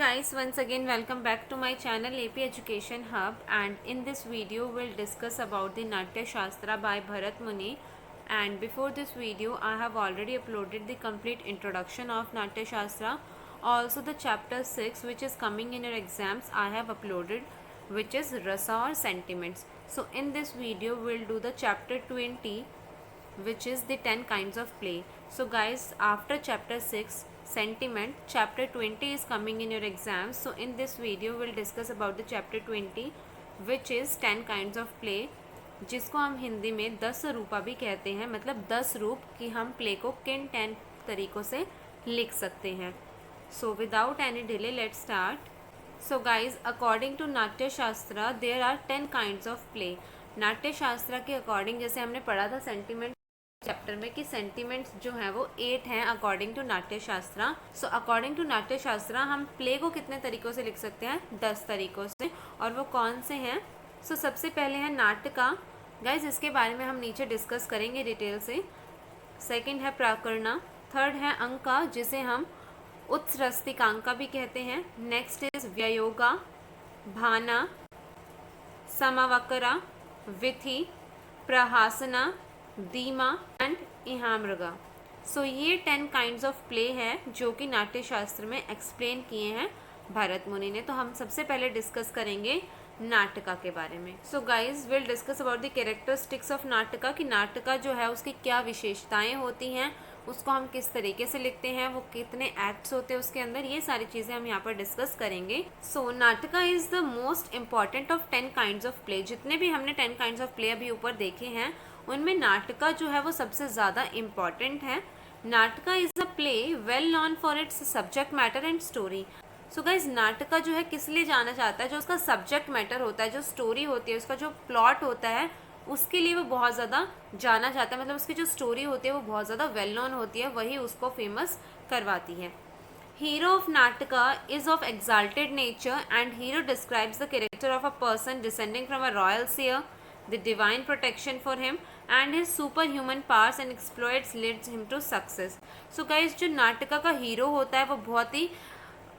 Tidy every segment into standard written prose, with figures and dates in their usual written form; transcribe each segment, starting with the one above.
guys, once again welcome back to my channel AP Education Hub, and in this video we'll discuss about the Natya Shastra by Bharat Muni. And before this video I have already uploaded the complete introduction of Natya Shastra. Also the chapter 6 which is coming in your exams I have uploaded, which is Rasa or sentiments. So in this video we'll do the chapter 20, which is the 10 kinds of play. So guys, after chapter 6 sentiment, chapter 20 is coming in your exams. So in this video we'll discuss about the chapter 20, which is 10 kinds of play, जिसको हम हिंदी में 10 रूपा भी कहते हैं, मतलब 10 रूप कि हम प्ले को किन 10 तरीक़ों से लिख सकते हैं. So without any delay let's start. So guys, according to नाट्य शास्त्र there are 10 kinds of play. नाट्य शास्त्र के अकॉर्डिंग, जैसे हमने पढ़ा था सेंटिमेंट चैप्टर में कि सेंटिमेंट्स जो हैं वो 8 हैं अकॉर्डिंग टू नाट्य शास्त्र. सो अकॉर्डिंग टू नाट्य शास्त्र हम प्ले को कितने तरीक़ों से लिख सकते हैं? 10 तरीक़ों से. और वो कौन से हैं? सो सबसे पहले है नाटका. गाइज इसके बारे में हम नीचे डिस्कस करेंगे डिटेल से. सेकंड है प्राकरणा. थर्ड है अंका, जिसे हम उत्सृष्टिकांका भी कहते हैं. नेक्स्ट इज व्ययोगा, भाना, समावकरा, विधि, प्रहासना, दीमा एंड इहामृगा. सो ये 10 काइंड्स ऑफ प्ले है जो कि नाट्य शास्त्र में एक्सप्लेन किए हैं भरत मुनि ने. तो हम सबसे पहले डिस्कस करेंगे नाटका के बारे में. So guys will discuss about the characteristics of नाटका, कि नाटका जो है उसकी क्या विशेषताएं होती हैं, उसको हम किस तरीके से लिखते हैं, वो कितने एक्ट्स होते हैं उसके अंदर, ये सारी चीज़ें हम यहाँ पर डिस्कस करेंगे. सो नाटका is the most important of 10 kinds of play. जितने भी हमने 10 काइंड्स ऑफ प्ले अभी ऊपर देखे हैं उनमें नाटका जो है वो सबसे ज़्यादा इम्पॉर्टेंट है. नाटका is a play well non for its subject matter and story. So guys नाटका जो है किस लिए जाना चाहता है? जो उसका सब्जेक्ट मैटर होता है, जो स्टोरी होती है, उसका जो प्लॉट होता है, उसके लिए वो बहुत ज़्यादा जाना चाहता है. मतलब उसकी जो स्टोरी होती है वो बहुत ज़्यादा वेल नॉन होती है, वही उसको फेमस करवाती है. Hero of nataka is of exalted nature and hero describes the character of a person descending from a royal seer, the divine protection for him and his superhuman powers and exploits leads him to success. So guys, जो नाटका का hero होता है वो बहुत ही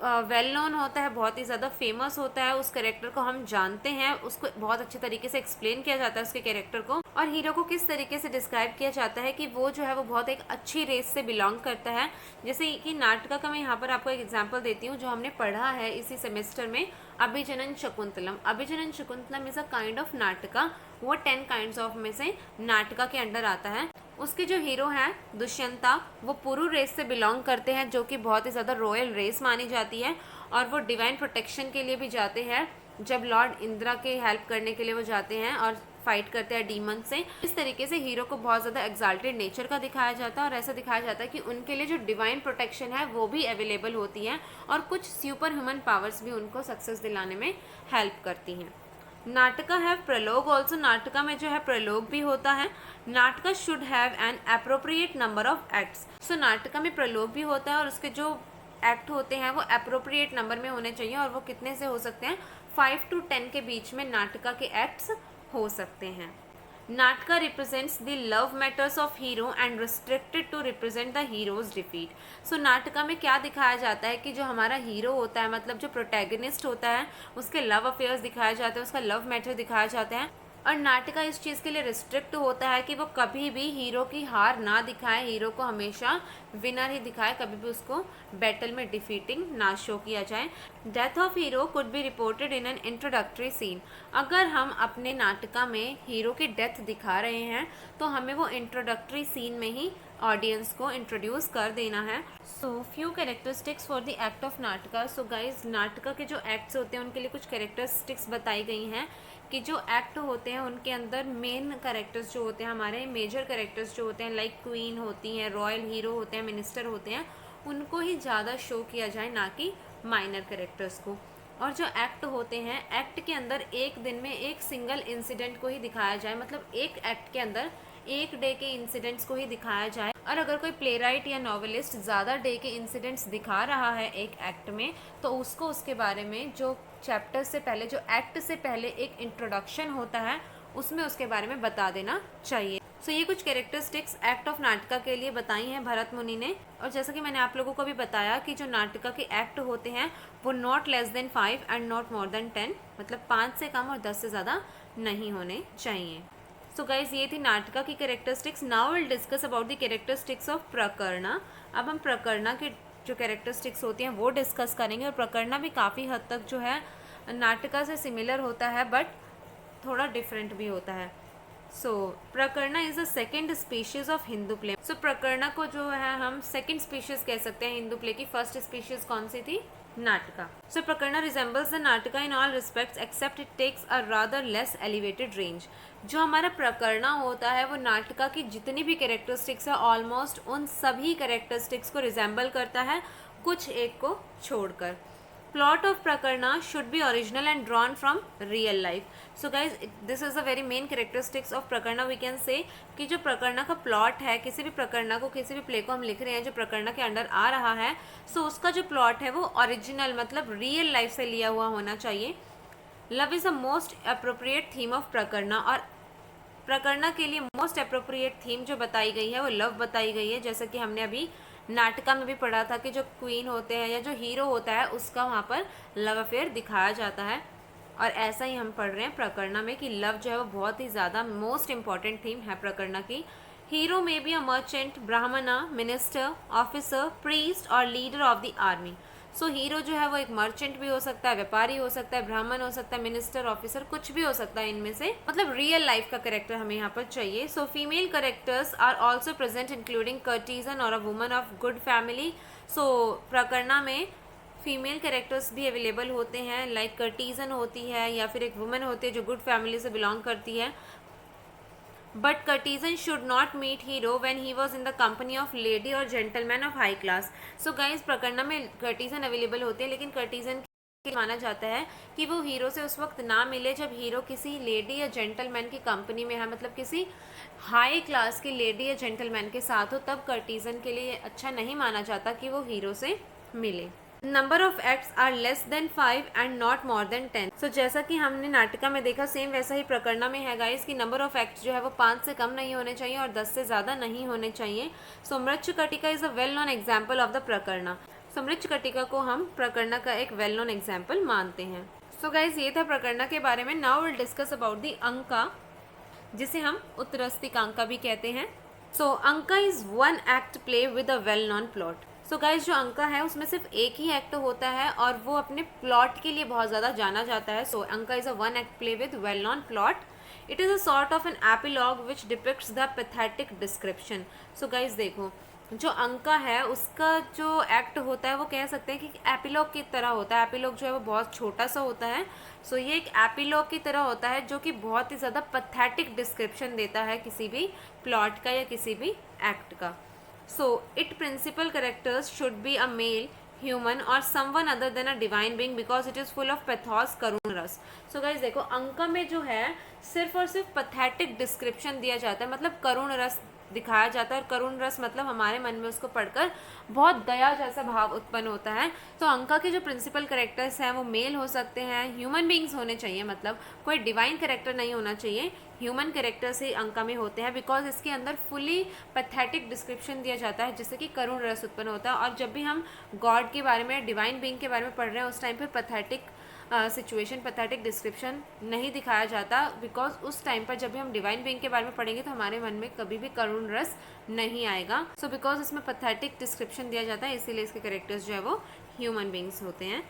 well known होता है, बहुत ही ज़्यादा फेमस होता है. उस कैरेक्टर को हम जानते हैं, उसको बहुत अच्छे तरीके से एक्सप्लेन किया जाता है उसके कैरेक्टर को. और हीरो को किस तरीके से डिस्क्राइब किया जाता है कि वो जो है वो बहुत एक अच्छी रेस से बिलोंग करता है. जैसे कि नाटका का मैं यहाँ पर आपको एक एग्जांपल देती हूँ जो हमने पढ़ा है इसी सेमेस्टर में, Abhijnana Shakuntalam. Abhijnana Shakuntalam is a kind of नाटका. वो 10 काइंड्स ऑफ में से नाटका के अंडर आता है. उसके जो हीरो हैं दुष्यंता, वो पुरु रेस से बिलोंग करते हैं, जो कि बहुत ही ज़्यादा रॉयल रेस मानी जाती है. और वो डिवाइन प्रोटेक्शन के लिए भी जाते हैं, जब लॉर्ड इंद्रा के हेल्प करने के लिए वो जाते हैं और फाइट करते हैं डीमन से. इस तरीके से हीरो को बहुत ज़्यादा एक्साल्टेड नेचर का दिखाया जाता है और ऐसा दिखाया जाता है कि उनके लिए जो डिवाइन प्रोटेक्शन है वो भी अवेलेबल होती है और कुछ सुपर ह्यूमन पावर्स भी उनको सक्सेस दिलाने में हेल्प करती हैं. नाटका हैव प्रलोग ऑल्सो. नाटका में जो है प्रलोग भी होता है. नाटका should have an appropriate number of acts. So नाटका में प्रलोग भी होता है और उसके जो एक्ट होते हैं वो अप्रोप्रिएट नंबर में होने चाहिए. और वो कितने से हो सकते हैं? 5 to 10 के बीच में नाटका के एक्ट्स हो सकते हैं. नाटका represents the love matters of hero and restricted to represent the hero's defeat. So नाटका में क्या दिखाया जाता है कि जो हमारा हीरो होता है, मतलब जो प्रोटैगनिस्ट होता है, उसके लव अफेयर्स दिखाए जाते हैं, उसका लव मैटर दिखाया जाता है. और नाटका इस चीज़ के लिए रिस्ट्रिक्ट होता है कि वो कभी भी हीरो की हार ना दिखाए, हीरो को हमेशा विनर ही दिखाए, कभी भी उसको बैटल में डिफीटिंग ना शो किया जाए. Death of hero could be reported in an introductory scene. अगर हम अपने नाटका में हीरो की डेथ दिखा रहे हैं तो हमें वो इंट्रोडक्टरी सीन में ही ऑडियंस को इंट्रोड्यूस कर देना है. So few characteristics for the act of नाटका. सो गाइज नाटका के जो एक्ट्स होते हैं उनके लिए कुछ कैरेक्टरिस्टिक्स बताई गई हैं कि जो एक्ट होते हैं उनके अंदर मेन कैरेक्टर्स जो होते हैं, हमारे मेजर कैरेक्टर्स जो होते हैं, लाइक क्वीन होती हैं, रॉयल हीरो होते हैं, मिनिस्टर होते हैं, उनको ही ज़्यादा शो किया जाए, ना कि माइनर कैरेक्टर्स को. और जो एक्ट होते हैं, एक्ट के अंदर एक दिन में एक सिंगल इंसिडेंट को ही दिखाया जाए, मतलब एक एक्ट के अंदर एक डे के इंसिडेंट्स को ही दिखाया जाए. और अगर कोई प्ले राइट या नॉवेलिस्ट ज़्यादा डे के इंसिडेंट्स दिखा रहा है एक एक्ट में, तो उसको उसके बारे में जो चैप्टर से पहले, जो एक्ट से पहले एक इंट्रोडक्शन होता है, उसमें उसके बारे में बता देना चाहिए. सो सो ये कुछ कैरेक्टरिस्टिक्स एक्ट ऑफ नाटका के लिए बताई हैं भरत मुनि ने। और जैसा कि मैंने आप लोगों को भी बताया कि जो नाटका के एक्ट होते हैं वो not less than 5 and not more than 10, मतलब 5 से कम और 10 से ज़्यादा नहीं होने चाहिए। सो गाइज ये थी नाटका की characteristics. Now will discuss about the characteristics of प्रकरणा। अब हम प्रकरणा के जो कैरेक्टरिस्टिक्स होती हैं वो डिस्कस करेंगे। और प्रकरणा भी काफ़ी हद तक जो है नाटका से सिमिलर होता है बट थोड़ा डिफरेंट भी होता है। सो प्रकरणा is the second species of Hindu play. So प्रकरणा को जो है हम सेकेंड स्पीशीज कह सकते हैं हिंदू प्ले की। फर्स्ट स्पीशीज कौन सी थी? Nataka. So prakarana resembles the nataka in all respects except it takes a rather less elevated range. जो हमारा प्रकरणा होता है वो नाटका की जितनी भी कैरेक्टरिस्टिक्स है ऑलमोस्ट उन सभी कैरेक्टरिस्टिक्स को रिजेंबल करता है, कुछ एक को छोड़कर। प्लॉट ऑफ प्रकरणा should be original and drawn from real life. So guys this is a very main characteristics of प्रकरणा। वी कैन से कि जो प्रकरणा का प्लॉट है, किसी भी प्रकरणा को, किसी भी प्ले को हम लिख रहे हैं जो प्रकरणा के अंडर आ रहा है, सो उसका जो प्लॉट है वो ओरिजिनल मतलब रियल लाइफ से लिया हुआ होना चाहिए। Love is the most appropriate theme of प्रकरणा। और प्रकरणा के लिए मोस्ट अप्रोप्रिएट थीम जो बताई गई है वो लव बताई गई है। जैसा कि हमने अभी नाटका में भी पढ़ा था कि जो क्वीन होते हैं या जो हीरो होता है उसका वहाँ पर लव अफेयर दिखाया जाता है। और ऐसा ही हम पढ़ रहे हैं प्रकरणा में कि लव जो है वो बहुत ही ज़्यादा मोस्ट इम्पॉर्टेंट थीम है प्रकरणा की। हीरो में बी अ मर्चेंट, ब्राह्मणा, मिनिस्टर, ऑफिसर, प्रीस्ट और leader of the army. So hero जो है वो एक मर्चेंट भी हो सकता है, व्यापारी हो सकता है, ब्राह्मण हो सकता है, मिनिस्टर, ऑफिसर, कुछ भी हो सकता है इनमें से, मतलब रियल लाइफ का कैरेक्टर हमें यहाँ पर चाहिए। So female characters are also present including courtesan और a woman of good family. So प्रकरणा में फीमेल कैरेक्टर्स भी अवेलेबल होते हैं, लाइक कर्टिजन होती है या फिर एक वुमन होती है जो गुड फैमिली से बिलोंग करती है। But courtesan should not meet hero when he was in the company of lady और gentleman of high class. So guys प्रकरणा में कर्टिजन अवेलेबल होते हैं, लेकिन कर्टिजन माना जाता है कि वो हीरो से उस वक्त ना मिले जब हीरो किसी लेडी या जेंटलमैन की कंपनी में है, मतलब किसी हाई क्लास की लेडी या जेंटलमैन के साथ हो, तब कर्टिजन के लिए अच्छा नहीं माना जाता कि वो हीरो से मिले। Number of acts are less than 5 and not more than 10। So जैसा कि हमने नाटका में देखा सेम वैसा ही प्रकरणा में है गाइस कि नंबर ऑफ एक्ट्स जो है वो 5 से कम नहीं होने चाहिए और 10 से ज़्यादा नहीं होने चाहिए। So Mrichchhakatika is a well known example of the प्रकरणा। सो मृच्छकटिका को हम प्रकरणा का एक वेल नोन एग्जाम्पल मानते हैं। सो गाइज ये था प्रकरणा के बारे में। Now will discuss about the अंका, जिसे हम उत्तरस्तिकांका भी कहते हैं। सो अंका is one act play with a well known plot. So guys जो अंका है उसमें सिर्फ एक ही एक्ट होता है और वो अपने प्लॉट के लिए बहुत ज़्यादा जाना जाता है। सो अंका is a one act play with well known plot. It is a sort of an epilogue which depicts the pathetic description. So guys देखो जो अंका है उसका जो एक्ट होता है वो कह सकते हैं कि एपिलॉग की तरह होता है। एपिलॉग जो है वो बहुत छोटा सा होता है। सो ये एक एपिलॉग की तरह होता है जो कि बहुत ही ज़्यादा पैथेटिक डिस्क्रिप्शन देता है किसी भी प्लॉट का या किसी भी एक्ट का। So, its principal characters should be a male, human or someone other than a divine being because it is full of pathos, करुण रस। So guys देखो अंका में जो है सिर्फ और सिर्फ पैथेटिक डिस्क्रिप्शन दिया जाता है, मतलब करुण रस दिखाया जाता है। और करुण रस मतलब हमारे मन में उसको पढ़कर बहुत दया जैसा भाव उत्पन्न होता है। तो अंका के जो प्रिंसिपल कैरेक्टर्स हैं वो मेल हो सकते हैं, ह्यूमन बींग्स होने चाहिए, मतलब कोई डिवाइन कैरेक्टर नहीं होना चाहिए, ह्यूमन कैरेक्टर्स ही अंका में होते हैं बिकॉज इसके अंदर फुली पैथेटिक डिस्क्रिप्शन दिया जाता है जिससे कि करुण रस उत्पन्न होता है। और जब भी हम गॉड के बारे में, डिवाइन बींग के बारे में पढ़ रहे हैं उस टाइम पे पैथेटिक सिचुएशन, पैथेटिक डिस्क्रिप्शन नहीं दिखाया जाता बिकॉज उस टाइम पर जब भी हम डिवाइन बीइंग के बारे में पढ़ेंगे तो हमारे मन में कभी भी करुण रस नहीं आएगा। सो बिकॉज इसमें पैथेटिक डिस्क्रिप्शन दिया जाता है इसीलिए इसके कैरेक्टर्स जो है वो ह्यूमन बींग्स होते हैं।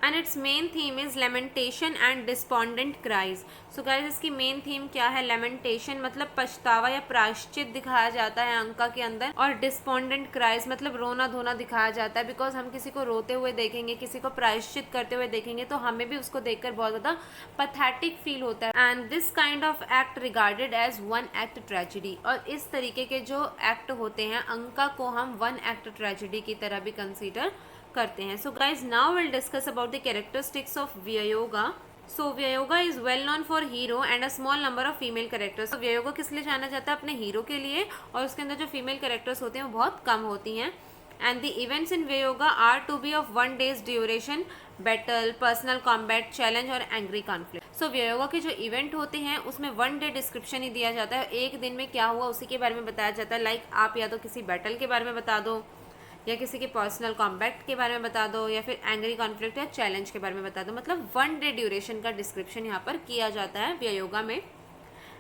And it's main theme is lamentation and despondent cries. So guys इसकी मेन थीम क्या है? लेमेंटेशन मतलब पछतावा या प्रायश्चित दिखाया जाता है अंका के अंदर, और डिस्पॉन्डेंट क्राइज मतलब रोना धोना दिखाया जाता है बिकॉज हम किसी को रोते हुए देखेंगे, किसी को प्रायश्चित करते हुए देखेंगे तो हमें भी उसको देखकर बहुत ज़्यादा पैथेटिक फील होता है। And this kind of act regarded as one act tragedy. और इस तरीके के जो एक्ट होते हैं अंका को हम वन एक्ट ट्रेजिडी की तरह भी कंसिडर करते हैं। So guys now will discuss about the characteristics of व्ययोगा। सो व्ययोगा is well known for hero and a small number of female characters. व्ययोगा किस लिए जाना जाता है? अपने हीरो के लिए, और उसके अंदर जो फीमेल कैरेक्टर्स होते हैं वो बहुत कम होती हैं। एंड द इवेंट्स इन व्ययोगा are to be of 1 day's duration battle, personal combat, challenge और एंग्री कॉन्फ्लिक्ट। सो व्योयोगा के जो इवेंट होते हैं उसमें 1 डे डिस्क्रिप्शन ही दिया जाता है, एक दिन में क्या हुआ उसी के बारे में बताया जाता है। लाइक आप या तो किसी बैटल के बारे में बता दो, या किसी के पर्सनल कॉम्बैट के बारे में बता दो, या फिर एंग्री कॉन्फ्लिक्ट या चैलेंज के बारे में बता दो। मतलब 1 डे ड्यूरेशन का डिस्क्रिप्शन यहाँ पर किया जाता है व्योयोगा में।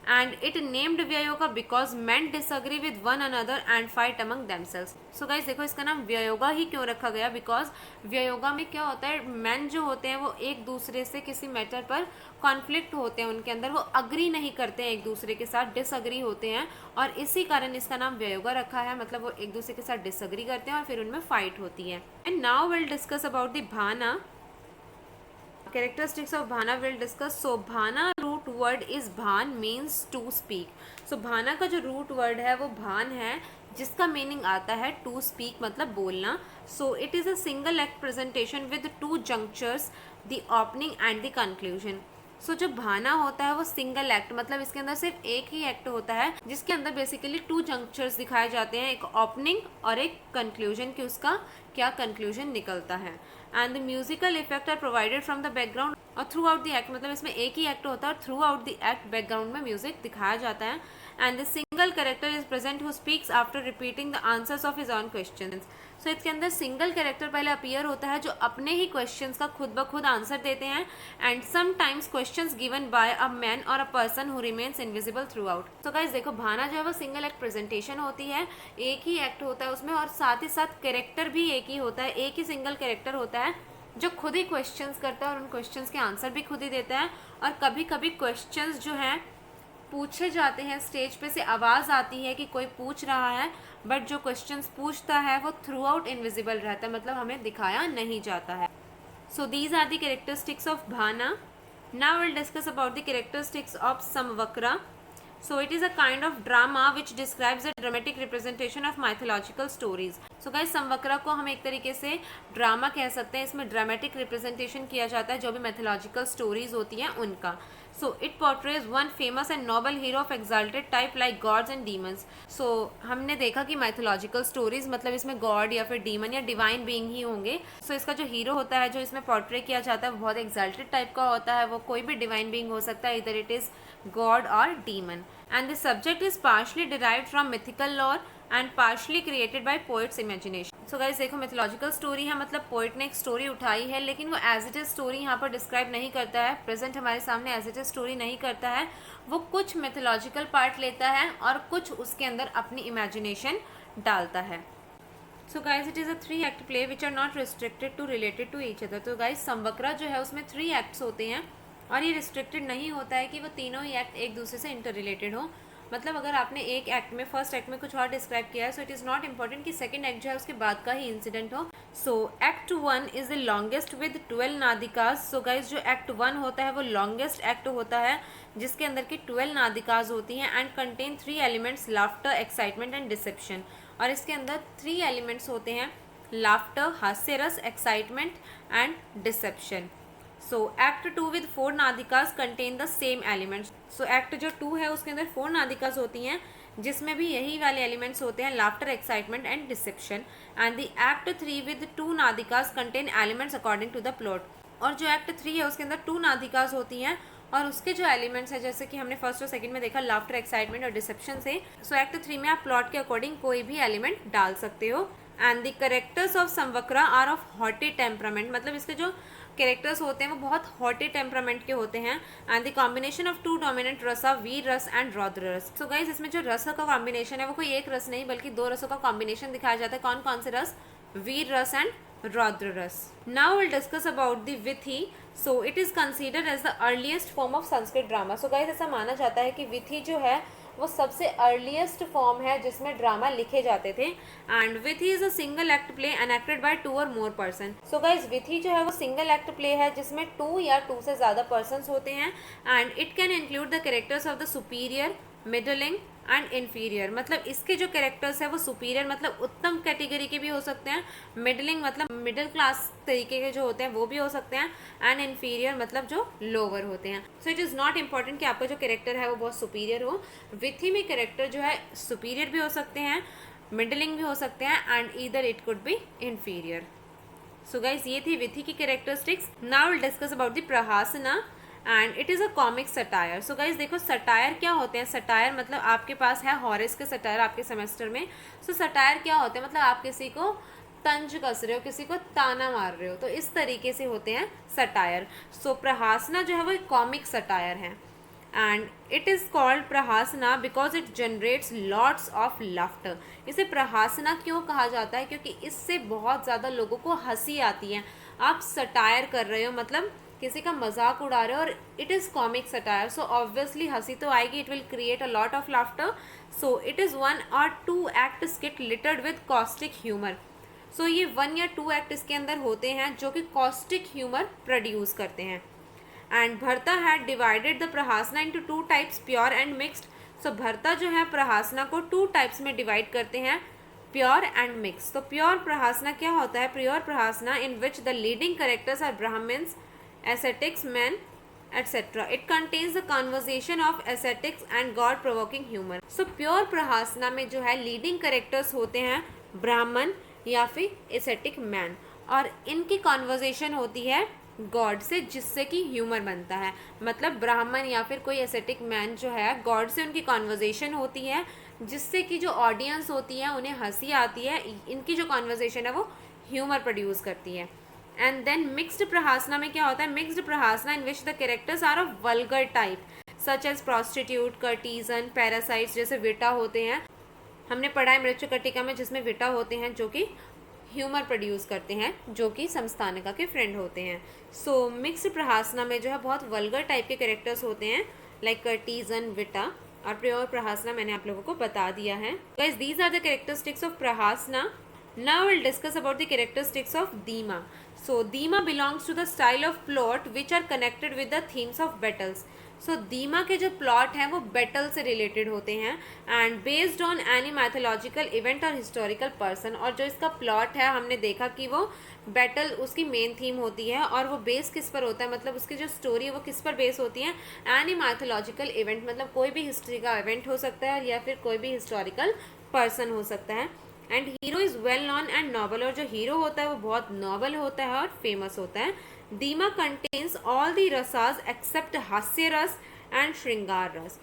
एंड इट नेम्ड व्योयोगा because men disagree with one another and fight among themselves। So guys देखो इसका नाम व्योयोगा ही क्यों रखा गया, बिकॉज व्योयोगा में क्या होता है, men जो होते हैं वो एक दूसरे से किसी मैटर पर कॉन्फ्लिक्ट होते हैं, उनके अंदर वो अग्री नहीं करते हैं, एक दूसरे के साथ डिसअग्री होते हैं, और इसी कारण इसका नाम व्योयोगा रखा है। मतलब वो एक दूसरे के साथ डिसअग्री करते हैं और फिर उनमें फाइट होती है। And now will discuss about the भाना। Characteristics of Bhana will discuss। So Bhana root word is Bhan means to speak। So Bhana का जो root word है वो भान है, जिसका meaning आता है to speak मतलब बोलना। So it is a single act presentation with 2 junctures, the opening and the conclusion। सो जो भाना होता है वो सिंगल एक्ट, मतलब इसके अंदर सिर्फ एक ही एक्ट होता है, जिसके अंदर बेसिकली 2 जंक्चर्स दिखाए जाते हैं, एक ओपनिंग और एक कंक्लूजन, कि उसका क्या कंक्लूजन निकलता है। And the musical effect are provided from the background और थ्रू आउट द एक्ट, मतलब इसमें एक ही एक्ट होता है और throughout the act background में म्यूजिक दिखाया जाता है। And the single character is present who speaks after repeating the answers of his own questions. So इसके अंदर सिंगल कैरेक्टर पहले अपीयर होता है जो अपने ही क्वेश्चंस का खुद ब खुद आंसर देते हैं। And sometimes questions given by a man और a person who remains invisible throughout. तो गाइस देखो भाना जो है वो सिंगल एक्ट प्रेजेंटेशन होती है, एक ही एक्ट होता है उसमें, और साथ ही साथ कैरेक्टर भी एक ही होता है, एक ही सिंगल कैरेक्टर होता है जो खुद ही क्वेश्चंस करता है और उन क्वेश्चंस के आंसर भी खुद ही देता है। और कभी कभी क्वेश्चंस जो हैं पूछे जाते हैं, स्टेज पे से आवाज़ आती है कि कोई पूछ रहा है, बट जो क्वेश्चंस पूछता है वो थ्रू आउट इनविजिबल रहता है, मतलब हमें दिखाया नहीं जाता है। So these are the characteristics of भाना। Now will discuss about the characteristics of समवक्रा। So it is a kind of drama which describes a dramatic representation of mythological stories। So guys समवक्रा को हम एक तरीके से ड्रामा कह सकते हैं, इसमें ड्रामेटिक रिप्रेजेंटेशन किया जाता है जो भी मैथोलॉजिकल स्टोरीज होती हैं उनका। So it portrays one famous and noble hero of exalted type like gods and demons। So हमने देखा कि mythological stories मतलब इसमें गॉड या फिर डीमन या डिवाइन बीइंग ही होंगे। So इसका जो हीरो होता है जो इसमें पोर्ट्रे किया जाता है वो बहुत एक्साल्टेड टाइप का होता है, वो कोई भी डिवाइन बीइंग हो सकता है, इधर it is god or demon। And the subject is partially derived from mythical lore and partially created by poet's imagination। So guys देखो mythological story है, मतलब poet ने एक story उठाई है, लेकिन वो as it is story यहाँ पर describe नहीं करता है, present हमारे सामने as it is story नहीं करता है, वो कुछ mythological part लेता है और कुछ उसके अंदर अपनी imagination डालता है। So guys it is a 3 act play which are not restricted to related to each other। तो guys समवक्रा जो है उसमें 3 acts होते हैं और ये रिस्ट्रिक्टेड नहीं होता है कि वो तीनों ही एक्ट एक दूसरे से इंटर रिलेटेड हो। मतलब अगर आपने एक एक्ट में फर्स्ट एक्ट में कुछ और डिस्क्राइब किया है, so it is not important कि सेकंड एक्ट जो है उसके बाद का ही इंसिडेंट हो। So act 1 is the longest with 12 नादिकाज। सो गाइज जो एक्ट 1 होता है वो लॉन्गेस्ट एक्ट होता है जिसके अंदर की 12 नादिकाज होती हैं and contain 3 elements laughter, excitement and deception. और इसके अंदर 3 एलिमेंट्स होते हैं, लाफ्टर, हास्य रस, excitement and deception. So act 2 with 4 नादिकाज contain the same elements. So act जो 2 है उसके अंदर 4 नादिकाज होती हैं जिसमें भी यही वाले एलिमेंट्स होते हैं, laughter, excitement and deception. And the act 3 with 2 नादिकाज contain elements according to the plot. और जो एक्ट 3 है उसके अंदर 2 नादिकाज होती हैं और उसके जो एलिमेंट्स हैं जैसे कि हमने फर्स्ट और सेकंड में देखा लाफ्टर, एक्साइटमेंट और डिसेप्शन से। सो एक्ट 3 में आप प्लॉट के अकॉर्डिंग कोई भी एलिमेंट डाल सकते हो। एंड द कैरेक्टर्स ऑफ समवक्रा आर ऑफ हॉटी टेम्परामेंट, मतलब इसके जो कैरेक्टर्स होते हैं वो बहुत हॉटी टेम्परामेंट के होते हैं। And the combination of 2 dominant रस ऑफ वीर रस एंड रौद्र रस। सो गाइज इसमें जो रस का कॉम्बिनेशन है वो कोई एक रस नहीं बल्कि 2 रसों का कॉम्बिनेशन दिखाया जाता है। कौन कौन से रस? वीर रस and raudra ras. Now will discuss about the vithi. So it is considered as the earliest form of Sanskrit drama. So guys ऐसा माना जाता है कि विथी जो है वो सबसे अर्लीस्ट फॉर्म है जिसमें ड्रामा लिखे जाते थे। And vithi is a single act play enacted by 2 or more person. So guys विथी जो है वो सिंगल एक्ट प्ले है जिसमें 2 या 2 से ज़्यादा पर्सनस होते हैं। And it can include the characters of the superior, middling and inferior. मतलब इसके जो कैरेक्टर्स है वो सुपीरियर मतलब उत्तम कैटेगरी के भी हो सकते हैं, मिडलिंग मतलब मिडिल क्लास तरीके के जो होते हैं वो भी हो सकते हैं, एंड इन्फीरियर मतलब जो लोअर होते हैं। सो इट इज़ नॉट इम्पॉर्टेंट कि आपका जो कैरेक्टर है वो बहुत सुपीरियर हो। विथी में कैरेक्टर जो है सुपीरियर भी हो सकते हैं, मिडलिंग भी हो सकते हैं and either it could be inferior. So guys ये थी विधि की characteristics. Now will discuss about the प्रहासना and it is a comic satire. So guys देखो सटायर क्या होते हैं. सटायर मतलब आपके पास है हॉरेस के सटायर आपके सेमेस्टर में. सो सटायर क्या होते हैं, मतलब आप किसी को तंज कस रहे हो, किसी को ताना मार रहे हो, तो इस तरीके से होते हैं सटायर. सो प्रहासना जो है वो एक कॉमिक सटायर है एंड इट इज़ कॉल्ड प्रहासना because it generates lots of laughter. इसे प्रहासना क्यों कहा जाता है, क्योंकि इससे बहुत ज़्यादा लोगों को हंसी आती है. आप सटायर कर रहे हो मतलब किसी का मजाक उड़ा रहे हो और it is comic satire, so obviously हंसी तो आएगी. It will create a lot of laughter. So it is 1 or 2 act skit littered with caustic humour. So ये 1 या 2 एक्ट इसके अंदर होते हैं जो कि कॉस्टिक ह्यूमर प्रोड्यूस करते हैं. And Bharata had divided the प्रहासना into 2 types, pure and mixed. So Bharata जो है प्रहासना को 2 टाइप्स में डिवाइड करते हैं, प्योर एंड मिक्स. तो प्योर प्रहासना क्या होता है. प्योर प्रहासना in which the leading characters are Brahmins, ascetics, men, etc. It contains the conversation of ascetics and God provoking humor. So pure प्रहासना में जो है लीडिंग करेक्टर्स होते हैं ब्राह्मण या फिर एसेटिक मैन, और इनकी कॉन्वर्जेशन होती है गॉड से जिससे कि ह्यूमर बनता है. मतलब ब्राह्मण या फिर कोई एसेटिक मैन जो है गॉड से उनकी कॉन्वर्जेशन होती है जिससे कि जो ऑडियंस होती है उन्हें हंसी आती है. इनकी जो कॉन्वर्जेशन है वो ह्यूमर प्रोड्यूस करती है. एंड देन मिक्स्ड प्रहासना में क्या होता है. मिक्स्ड प्रहासना in which the characters are of vulgar type such as prostitute, courtesan, parasites, जैसे विटा होते हैं. हमने पढ़ा है मृत्युकटिका में जिसमें विटा होते हैं जो कि ह्यूमर प्रोड्यूस करते हैं, जो कि समस्थानिका के फ्रेंड होते हैं. सो मिक्स्ड प्रहासना में जो है बहुत वल्गर टाइप के कैरेक्टर्स होते हैं लाइक कर्टीजन, विटा. और प्योर प्रहासना मैंने आप लोगों को बता दिया है. Guys these are the characteristics of प्रहासना. Now we'll discuss about the characteristics of Dima. So Dima belongs to the style of plot which are connected with the themes of battles. So Dima के जो plot हैं वो battle से related होते हैं and based on any mythological event or historical person. और जो इसका plot है हमने देखा कि वो battle उसकी main theme होती है और वो base किस पर होता है, मतलब उसकी जो story है वो किस पर base होती है. any mythological event मतलब कोई भी history का event हो सकता है या फिर कोई भी historical person हो सकता है. And hero is well non and noble. और जो हीरो होता है वो बहुत नॉबल होता है और फेमस होता है. दीमा कंटेन्स ऑल दी रसास एक्सेप्ट हास्य रस एंड श्रृंगार रस.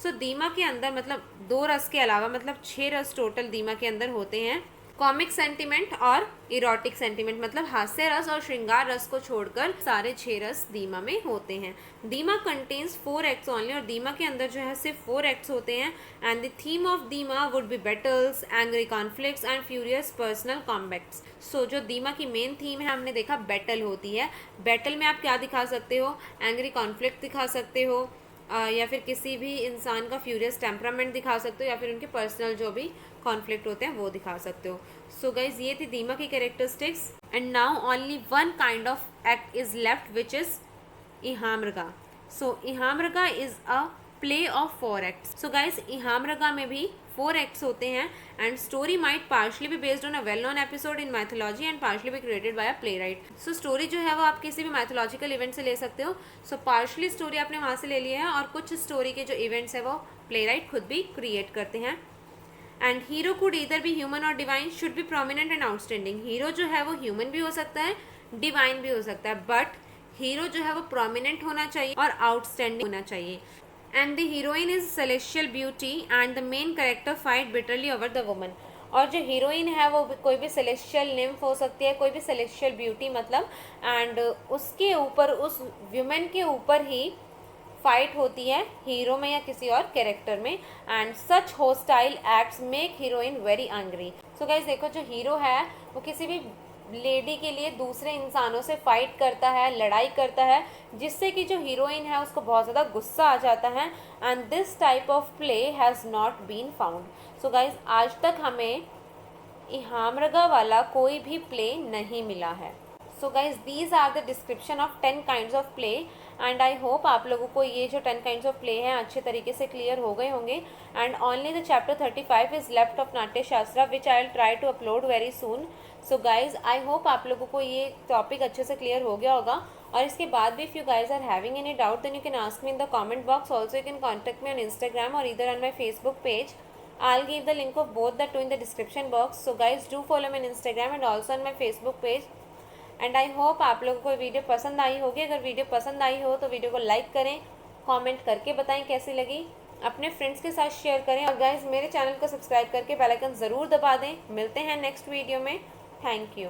सो दीमा के अंदर मतलब 2 रस के अलावा मतलब 6 रस टोटल दीमा के अंदर होते हैं. कॉमिक सेंटिमेंट और इरोटिक सेंटिमेंट मतलब हास्य रस और श्रृंगार रस को छोड़कर सारे 6 रस दीमा में होते हैं. दीमा कंटेन्स 4 एक्ट्स ओनली. और दीमा के अंदर जो है सिर्फ 4 एक्ट्स होते हैं. एंड द थीम ऑफ दीमा would be battles, angry conflicts and furious personal combats. So जो दीमा की मेन थीम है हमने देखा बैटल होती है. बैटल में आप क्या दिखा सकते हो, एंग्री कॉन्फ्लिक्ट दिखा सकते हो या फिर किसी भी इंसान का फ्यूरियस टेम्परामेंट दिखा सकते हो या फिर उनके पर्सनल जो भी कॉन्फ्लिक्ट होते हैं वो दिखा सकते हो. सो गाइज ये थी दीमा की characteristics. And now only 1 kind of act is left which is इहामृगा. सो इहामृगा is a play of 4 acts. So guys इहामृगा में भी 4 एक्ट्स होते हैं and story might partially be based on a well known episode in mythology and partially be created by a playwright. So story जो है वो आप किसी भी मैथोलॉजिकल इवेंट से ले सकते हो. सो पार्शली स्टोरी आपने वहाँ से ले ली है और कुछ स्टोरी के जो इवेंट्स है वो प्ले राइट खुद भी क्रिएट करते हैं. And hero could either be human और divine, should be prominent and outstanding. Hero जो है वो ह्यूमन भी हो सकता है, डिवाइन भी हो सकता है, बट हीरो जो है वो प्रोमिनेंट होना चाहिए और आउटस्टैंडिंग होना चाहिए. And the heroine is celestial beauty and the main character fight bitterly over the woman. और जो हीरोइन है वो कोई भी सेलेस्टियल निम्फ हो सकती है, कोई भी सेलेस्टियल ब्यूटी मतलब, एंड उसके ऊपर उस वुमेन के ऊपर ही फाइट होती है हीरो में या किसी और कैरेक्टर में. And such hostile acts make heroine very angry. So guys देखो जो हीरो है वो किसी भी लेडी के लिए दूसरे इंसानों से फाइट करता है, लड़ाई करता है, जिससे कि जो हीरोइन है उसको बहुत ज़्यादा गुस्सा आ जाता है. And this type of play has not been found. So guys आज तक हमें इहामृगा वाला कोई भी प्ले नहीं मिला है. So guys these are the description of 10 kinds of play and I hope आप लोगों को ये जो 10 काइंड्स ऑफ प्ले हैं अच्छे तरीके से क्लियर हो गए होंगे. And only the chapter 35 is left of Natya Shastra which I will try to upload very soon. So guys I hope आप लोगों को ये टॉपिक अच्छे से क्लियर हो गया होगा. और इसके बाद भी if you guys are having any doubt then you can ask me in the comment box. Also you can contact me on Instagram और either on my Facebook page. I'll give the link of both the two in the description box. So guys do follow me on Instagram and also on my Facebook page. And I hope आप लोगों को video पसंद आई होगी। अगर video पसंद आई हो तो video को लाइक करें, कमेंट करके बताएं कैसी लगी, अपने फ्रेंड्स के साथ शेयर करें और गाइस मेरे चैनल को सब्सक्राइब करके बेल आइकन ज़रूर दबा दें। मिलते हैं नेक्स्ट वीडियो में। Thank you.